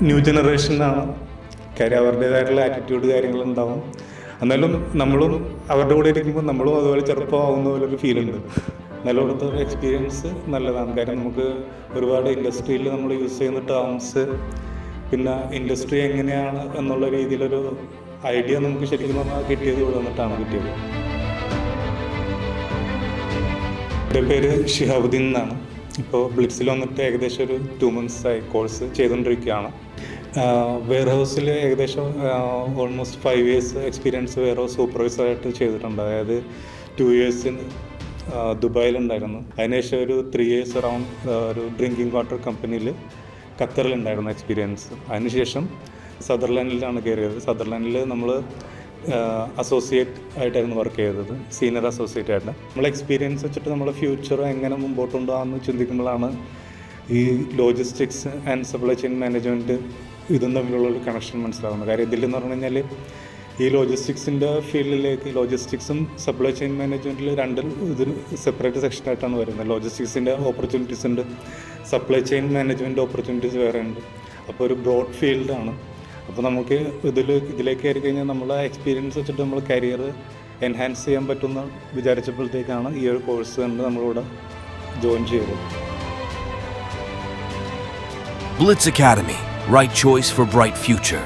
New ജനറേഷനാണ്. കാര്യം അവരുടേതായിട്ടുള്ള attitude കാര്യങ്ങളുണ്ടാവും. എന്നാലും നമ്മളും അവരുടെ കൂടെ ഇരിക്കുമ്പോൾ നമ്മളും അതുപോലെ ചെറുപ്പമാവുന്ന പോലെ ഒരു ഫീലുണ്ട്. നിലവിടുത്തെ ഒരു എക്സ്പീരിയൻസ് നല്ലതാണ്. കാര്യം നമുക്ക് ഒരുപാട് ഇൻഡസ്ട്രിയിൽ നമ്മൾ യൂസ് ചെയ്യുന്ന ടേംസ്, പിന്നെ ഇൻഡസ്ട്രി എങ്ങനെയാണ് എന്നുള്ള രീതിയിലൊരു ഐഡിയ നമുക്ക് ശരിക്കും പറഞ്ഞാൽ കിട്ടിയത് ഇവിടെ വന്നിട്ടാണ് കിട്ടിയത്. എൻ്റെ പേര് ഷിഹാബുദ്ദീൻ എന്നാണ്. ഇപ്പോൾ ബ്ലിറ്റ്സിൽ വന്നിട്ട് ഏകദേശം ഒരു 2 months ആയി കോഴ്സ് ചെയ്തുകൊണ്ടിരിക്കുകയാണ്. വെയർ ഹൗസിൽ ഏകദേശം almost 5 years experience warehouse സൂപ്പർവൈസറായിട്ട് ചെയ്തിട്ടുണ്ട്. അതായത് 2 years ദുബായിലുണ്ടായിരുന്നു. അതിനുശേഷം ഒരു 3 years അറൗണ്ട് ഒരു ഡ്രിങ്കിങ് വാട്ടർ കമ്പനിയിൽ ഖത്തറിലുണ്ടായിരുന്നു എക്സ്പീരിയൻസ്. അതിനുശേഷം സദർലാൻഡിലാണ് കയറിയത്. സദർലാൻഡിൽ നമ്മൾ അസോസിയേറ്റ് ആയിട്ടായിരുന്നു വർക്ക് ചെയ്തത്, സീനിയർ അസോസിയേറ്റ് ആയിട്ട്. നമ്മളെ എക്സ്പീരിയൻസ് വെച്ചിട്ട് നമ്മളെ ഫ്യൂച്ചർ എങ്ങനെ മുമ്പോട്ട് കൊണ്ടുപോകാമെന്ന് ചിന്തിക്കുമ്പോഴാണ് ഈ logistics and supply chain management ഇതും തമ്മിലുള്ളൊരു കണക്ഷൻ മനസ്സിലാവുന്നത്. കാര്യം ഇതിലെന്ന് പറഞ്ഞു കഴിഞ്ഞാൽ ഈ ലോജിസ്റ്റിക്സിൻ്റെ ഫീൽഡിലേക്ക് ലോജിസ്റ്റിക്സും സപ്ലൈ ചെയിൻ മാനേജ്മെൻറ്റിൽ രണ്ടും ഇതിൽ സെപ്പറേറ്റ് സെക്ഷനായിട്ടാണ് വരുന്നത്. ലോജിസ്റ്റിക്സിൻ്റെ ഓപ്പർച്യൂണിറ്റീസ് ഉണ്ട്, സപ്ലൈ ചെയിൻ മാനേജ്മെൻറ്റ് ഓപ്പർച്യൂണിറ്റീസ് വേറെ ഉണ്ട്. അപ്പോൾ ഒരു ബ്രോഡ് ഫീൽഡാണ്. അപ്പോൾ നമുക്ക് ഇതിലേക്ക് കയറി കഴിഞ്ഞാൽ നമ്മളെ എക്സ്പീരിയൻസ് വെച്ചിട്ട് നമ്മൾ കരിയർ എൻഹാൻസ് ചെയ്യാൻ പറ്റുമെന്ന് വിചാരിച്ചപ്പോഴത്തേക്കാണ് ഈ ഒരു കോഴ്സ് കണ്ട് നമ്മളിവിടെ ജോയിൻ ചെയ്തത്. Blitz Academy, right choice for bright future.